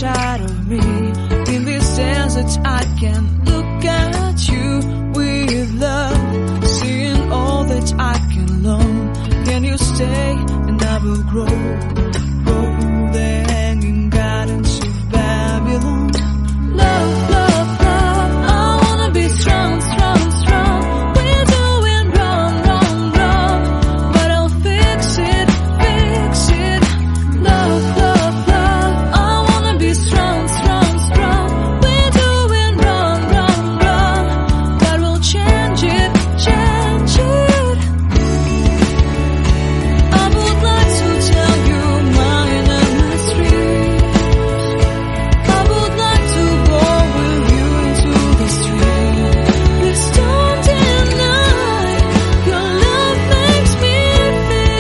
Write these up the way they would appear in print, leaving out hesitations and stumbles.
inside of me. In this dance that I can look at you with love, seeing all that I can learn. Can you stay and I will grow the hanging gardens of Babylon. Love, love, love, I wanna be strong, strong, strong. We're doing wrong, wrong, wrong, but I'll fix it, fix it. Love, love, love, I wanna be strong, strong, strong. We're doing wrong, wrong, wrong, but we'll change it, change it. I would like to tell you my mystery. I would like to go with you into the street. Please don't deny your love makes me feel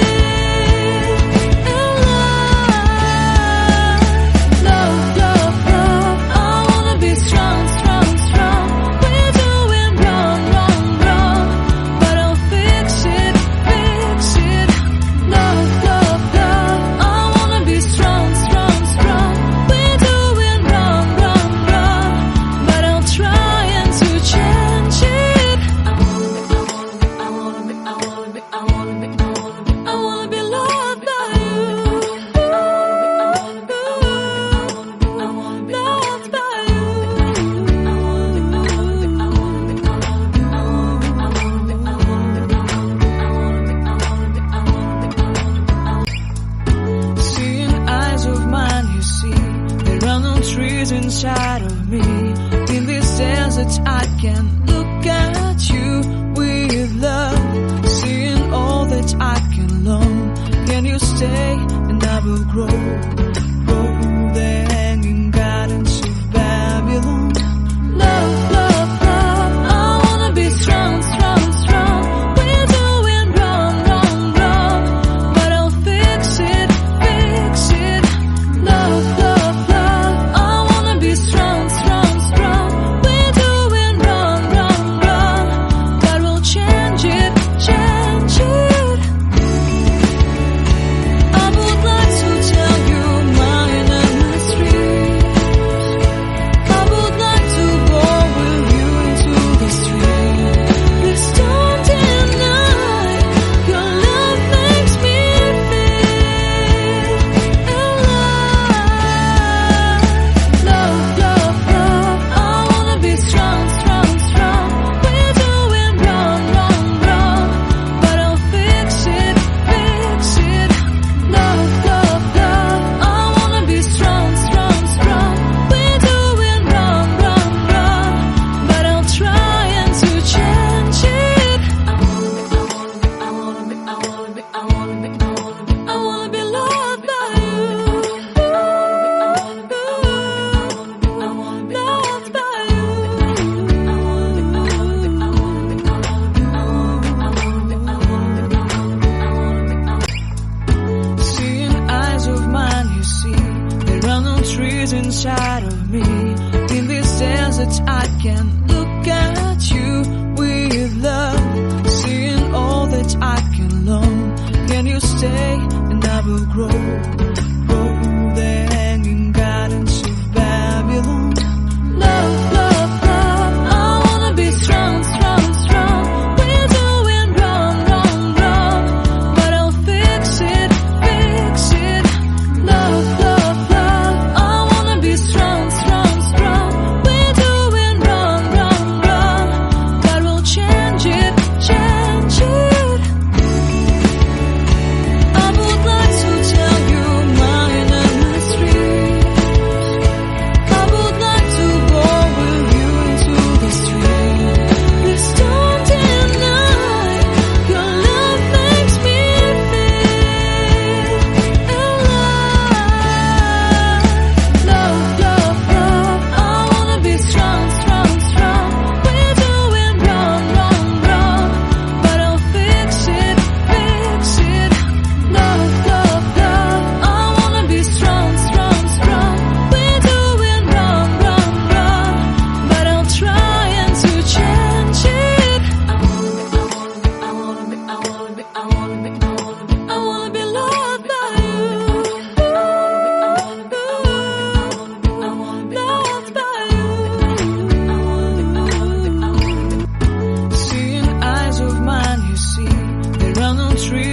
alive. Love, love, love, I wanna be strong, strong, strong. We're doing wrong, wrong, wrong, but I'll fix it, fix it. Love, love, love, I wanna be strong, strong, strong. We're doing wrong, wrong, wrong, but I'll try and to change it. I wanna be loved by you. Loved by you. Seeing eyes of mine, you see, there are no trees inside of me. In this dance that I can look at you with love, seeing all that I can learn. Can you stay and I will grow the hanging gardens of Babylon. Love, love, love, I wanna be strong, strong, strong. We're doing wrong, wrong, wrong, but I'll fix it, fix it. Love, love, love, I wanna be strong, strong, strong. We're doing wrong, wrong,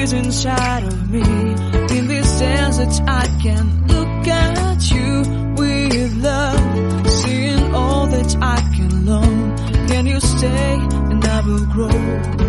is inside of me. In this desert I can look at you with love, seeing all that I can learn. Can you stay and I will grow?